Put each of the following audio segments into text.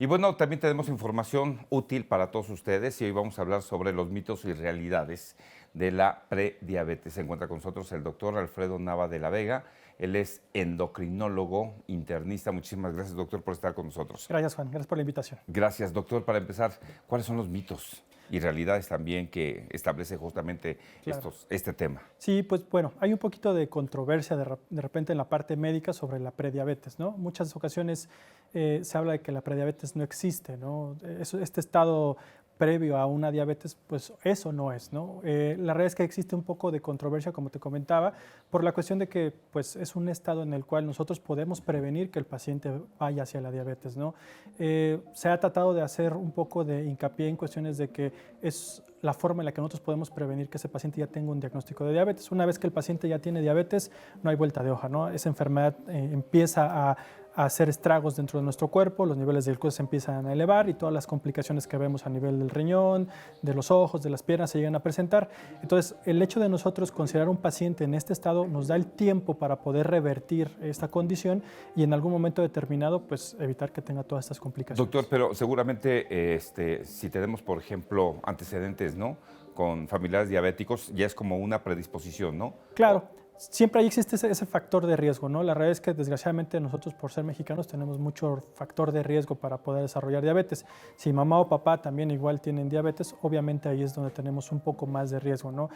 Y bueno, también tenemos información útil para todos ustedes y hoy vamos a hablar sobre los mitos y realidades de la prediabetes. Se encuentra con nosotros el doctor Alfredo Nava de la Vega. Él es endocrinólogo internista. Muchísimas gracias, doctor, por estar con nosotros. Gracias, Juan. Gracias por la invitación. Gracias, doctor. Para empezar, ¿cuáles son los mitos y realidades también que establece justamente Claro. este tema? Sí, pues bueno, hay un poquito de controversia de repente en la parte médica sobre la prediabetes, ¿no? Muchas ocasiones se habla de que la prediabetes no existe, ¿no? Este estado previo a una diabetes, pues eso no es, ¿no? La realidad es que existe un poco de controversia, como te comentaba, por la cuestión de que pues, es un estado en el cual nosotros podemos prevenir que el paciente vaya hacia la diabetes, ¿no? Se ha tratado de hacer un poco de hincapié en cuestiones de que es la forma en la que nosotros podemos prevenir que ese paciente ya tenga un diagnóstico de diabetes. Una vez que el paciente ya tiene diabetes, no hay vuelta de hoja, ¿no? Esa enfermedad empieza a hacer estragos dentro de nuestro cuerpo, los niveles de glucosa se empiezan a elevar y todas las complicaciones que vemos a nivel del riñón, de los ojos, de las piernas se llegan a presentar. Entonces, el hecho de nosotros considerar un paciente en este estado nos da el tiempo para poder revertir esta condición y en algún momento determinado, pues evitar que tenga todas estas complicaciones. Doctor, pero seguramente si tenemos, por ejemplo, antecedentes, ¿no? Con familiares diabéticos, ya es como una predisposición, ¿no? Claro, siempre ahí existe ese factor de riesgo, ¿no? La realidad es que desgraciadamente nosotros por ser mexicanos tenemos mucho factor de riesgo para poder desarrollar diabetes. Si mamá o papá también igual tienen diabetes, obviamente ahí es donde tenemos un poco más de riesgo, ¿no?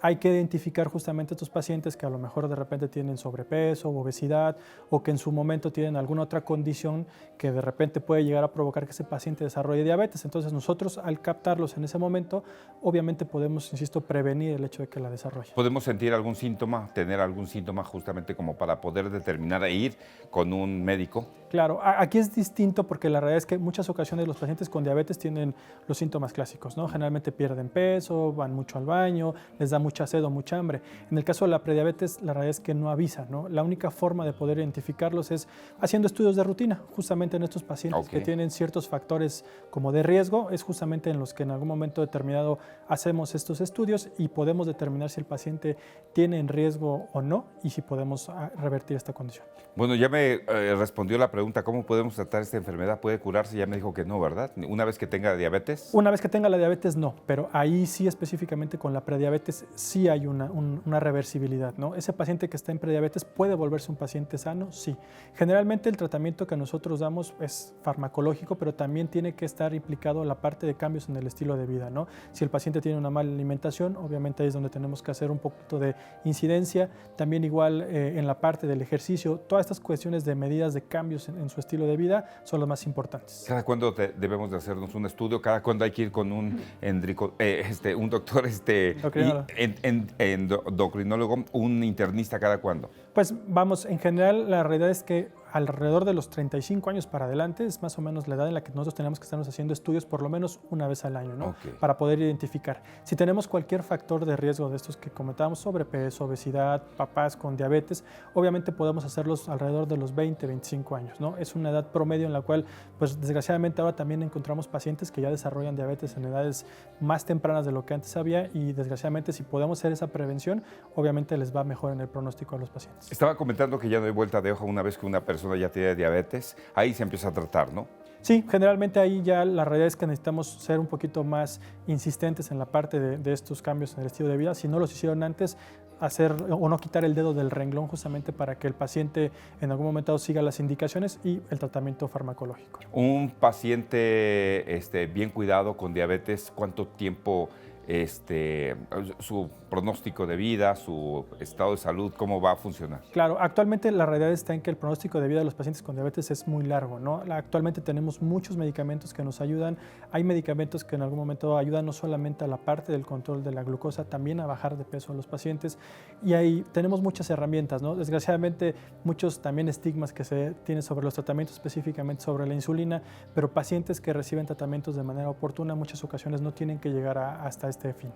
Hay que identificar justamente estos pacientes que a lo mejor de repente tienen sobrepeso, obesidad o que en su momento tienen alguna otra condición que de repente puede llegar a provocar que ese paciente desarrolle diabetes. Entonces nosotros al captarlos en ese momento, obviamente podemos, insisto, prevenir el hecho de que la desarrolle. ¿Podemos sentir algún síntoma, tener algún síntoma justamente como para poder determinar e ir con un médico? Claro, aquí es distinto porque la realidad es que en muchas ocasiones los pacientes con diabetes tienen los síntomas clásicos, ¿no? Generalmente pierden peso, van mucho al baño, les da mucha sed o mucha hambre. En el caso de la prediabetes, la realidad es que no avisa, ¿no? La única forma de poder identificarlos es haciendo estudios de rutina, justamente en estos pacientes que tienen ciertos factores como de riesgo, es justamente en los que en algún momento determinado hacemos estos estudios y podemos determinar si el paciente tiene en riesgo o no y si podemos revertir esta condición. Bueno, ya me respondió la pregunta, ¿cómo podemos tratar esta enfermedad? ¿Puede curarse? Ya me dijo que no, ¿verdad? Una vez que tenga diabetes. Una vez que tenga la diabetes, no, pero ahí sí específicamente con la prediabetes sí hay una reversibilidad, ¿no? Ese paciente que está en prediabetes puede volverse un paciente sano, sí. Generalmente el tratamiento que nosotros damos es farmacológico, pero también tiene que estar implicado la parte de cambios en el estilo de vida, ¿no? Si el paciente tiene una mala alimentación, obviamente ahí es donde tenemos que hacer un poquito de incidencia, también igual en la parte del ejercicio, todas estas cuestiones de medidas de cambios en su estilo de vida son las más importantes. ¿Cada cuándo debemos de hacernos un estudio? ¿Cada cuándo hay que ir con un un doctor endocrinólogo, un internista cada cuándo? Pues vamos, en general la realidad es que alrededor de los 35 años para adelante es más o menos la edad en la que nosotros tenemos que estarnos haciendo estudios por lo menos una vez al año, ¿no? Para poder identificar. Si tenemos cualquier factor de riesgo de estos que comentábamos, sobrepeso, obesidad, papás con diabetes, obviamente podemos hacerlos alrededor de los 20, 25 años, ¿no? Es una edad promedio en la cual, pues desgraciadamente ahora también encontramos pacientes que ya desarrollan diabetes en edades más tempranas de lo que antes había y desgraciadamente si podemos hacer esa prevención, obviamente les va mejor en el pronóstico a los pacientes. Estaba comentando que ya no hay vuelta de hoja una vez que una persona ya tiene diabetes, ahí se empieza a tratar, ¿no? Sí, generalmente ahí ya la realidad es que necesitamos ser un poquito más insistentes en la parte de estos cambios en el estilo de vida. Si no los hicieron antes, hacer o no quitar el dedo del renglón justamente para que el paciente en algún momento siga las indicaciones y el tratamiento farmacológico. Un paciente bien cuidado con diabetes, ¿cuánto tiempo su pronóstico de vida, su estado de salud, cómo va a funcionar? Claro, actualmente la realidad está en que el pronóstico de vida de los pacientes con diabetes es muy largo, ¿no? Actualmente tenemos muchos medicamentos que nos ayudan. Hay medicamentos que en algún momento ayudan no solamente a la parte del control de la glucosa, también a bajar de peso en los pacientes. Y ahí tenemos muchas herramientas, ¿no? Desgraciadamente, muchos también estigmas que se tienen sobre los tratamientos, específicamente sobre la insulina, pero pacientes que reciben tratamientos de manera oportuna, en muchas ocasiones no tienen que llegar hasta este este fin.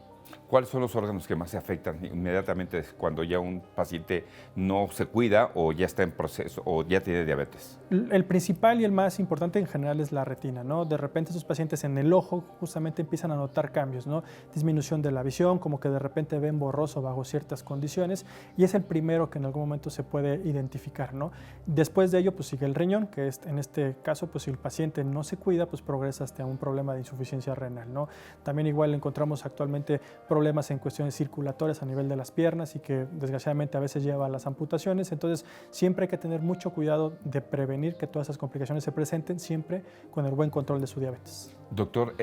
¿Cuáles son los órganos que más se afectan inmediatamente cuando ya un paciente no se cuida o ya está en proceso o ya tiene diabetes? El principal y el más importante en general es la retina, ¿no? De repente esos pacientes en el ojo justamente empiezan a notar cambios, ¿no? Disminución de la visión, como que de repente ven borroso bajo ciertas condiciones, y es el primero que en algún momento se puede identificar, ¿no? Después de ello, pues sigue el riñón, que es, en este caso, pues si el paciente no se cuida, pues progresa hasta un problema de insuficiencia renal, ¿no? También igual encontramos actualmente problemas en cuestiones circulatorias a nivel de las piernas y que desgraciadamente a veces lleva a las amputaciones. Entonces siempre hay que tener mucho cuidado de prevenir que todas esas complicaciones se presenten, siempre con el buen control de su diabetes. Doctor,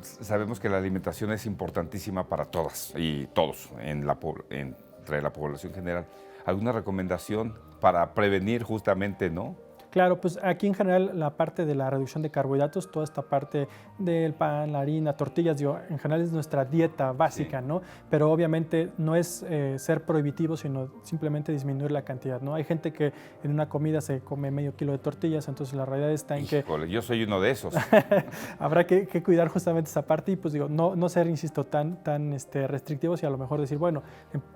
sabemos que la alimentación es importantísima para todas y todos entre la población general. ¿Alguna recomendación para prevenir justamente, no? Claro, pues aquí en general la parte de la reducción de carbohidratos, toda esta parte del pan, la harina, tortillas, digo, en general es nuestra dieta básica, sí, ¿no? Pero obviamente no es ser prohibitivo, sino simplemente disminuir la cantidad, ¿no? Hay gente que en una comida se come medio kilo de tortillas, entonces la realidad está en Híjole, yo soy uno de esos. Habrá que cuidar justamente esa parte y pues digo, no ser, insisto, tan restrictivos y a lo mejor decir, bueno,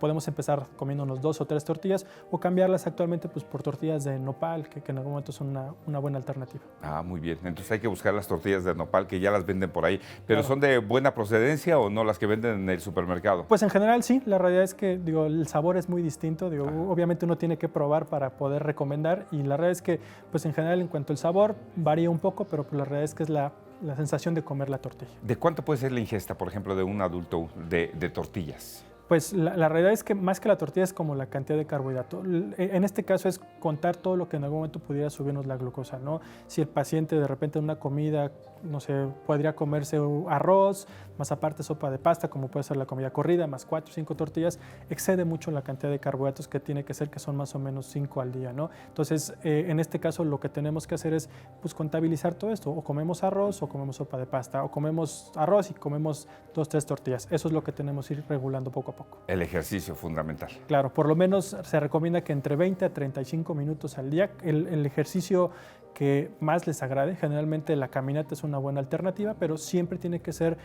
podemos empezar comiéndonos 2 o 3 tortillas o cambiarlas actualmente pues por tortillas de nopal, que en algún momento son una buena alternativa. Ah, muy bien. Entonces hay que buscar las tortillas de nopal que ya las venden por ahí. ¿Pero claro, son de buena procedencia o no las que venden en el supermercado? Pues en general sí. La realidad es que digo, el sabor es muy distinto. Digo, obviamente uno tiene que probar para poder recomendar y la realidad es que pues en general en cuanto al sabor varía un poco, pero pues la realidad es que es la sensación de comer la tortilla. ¿De cuánto puede ser la ingesta, por ejemplo, de un adulto de tortillas? Pues la realidad es que más que la tortilla es como la cantidad de carbohidrato. En este caso es contar todo lo que en algún momento pudiera subirnos la glucosa, ¿no? Si el paciente de repente en una comida, no sé, podría comerse arroz, más aparte sopa de pasta, como puede ser la comida corrida, más 4 o 5 tortillas, excede mucho la cantidad de carbohidratos que tiene que ser, que son más o menos 5 al día, ¿no? Entonces, en este caso lo que tenemos que hacer es pues contabilizar todo esto, o comemos arroz o comemos sopa de pasta, o comemos arroz y comemos 2 o 3 tortillas. Eso es lo que tenemos que ir regulando poco a poco. El ejercicio fundamental. Claro, por lo menos se recomienda que entre 20 a 35 minutos al día, el ejercicio que más les agrade, generalmente la caminata es una buena alternativa, pero siempre tiene que ser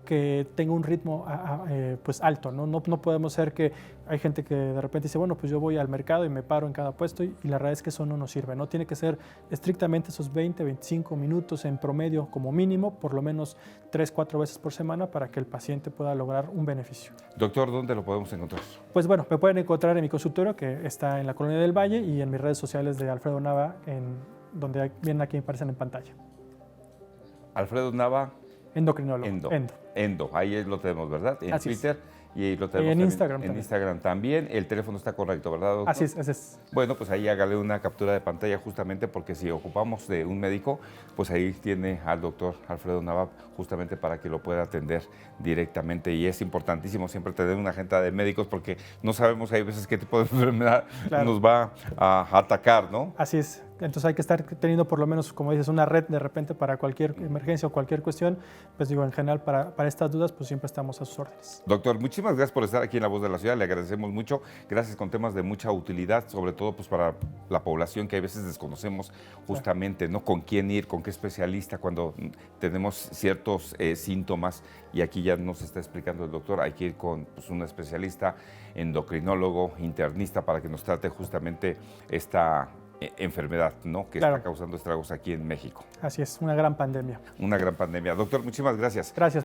que tenga un ritmo pues alto, ¿no? No podemos ser que hay gente que de repente dice, bueno, pues yo voy al mercado y me paro en cada puesto y la realidad es que eso no nos sirve, ¿no? Tiene que ser estrictamente esos 20, 25 minutos en promedio como mínimo, por lo menos 3, 4 veces por semana para que el paciente pueda lograr un beneficio. Doctor, ¿dónde lo podemos encontrar? Pues bueno, me pueden encontrar en mi consultorio que está en la Colonia del Valle y en mis redes sociales de Alfredo Nava, donde vienen aquí me aparecen en pantalla. Alfredo Nava. Endocrinólogo. Endo. Ahí lo tenemos, ¿verdad? En Así Twitter es. y ahí lo tenemos en Instagram en también. Instagram también. El teléfono está correcto, ¿verdad, doctor? Así es. Bueno, pues ahí hágale una captura de pantalla justamente porque si ocupamos de un médico, pues ahí tiene al doctor Alfredo Nava justamente para que lo pueda atender directamente. Y es importantísimo siempre tener una agenda de médicos porque no sabemos hay veces qué tipo de enfermedad nos va a atacar, ¿no? Así es. Entonces hay que estar teniendo por lo menos, como dices, una red de repente para cualquier emergencia o cualquier cuestión. Pues digo, en general para estas dudas, pues siempre estamos a sus órdenes. Doctor, muchísimas gracias por estar aquí en La Voz de la Ciudad. Le agradecemos mucho. Gracias con temas de mucha utilidad, sobre todo pues para la población que a veces desconocemos justamente, ¿no? Con quién ir, con qué especialista cuando tenemos ciertos síntomas. Y aquí ya nos está explicando el doctor, hay que ir con pues, un especialista, endocrinólogo, internista, para que nos trate justamente esta enfermedad, ¿no? Que está causando estragos aquí en México. Así es, una gran pandemia. Una gran pandemia. Doctor, muchísimas gracias. Gracias.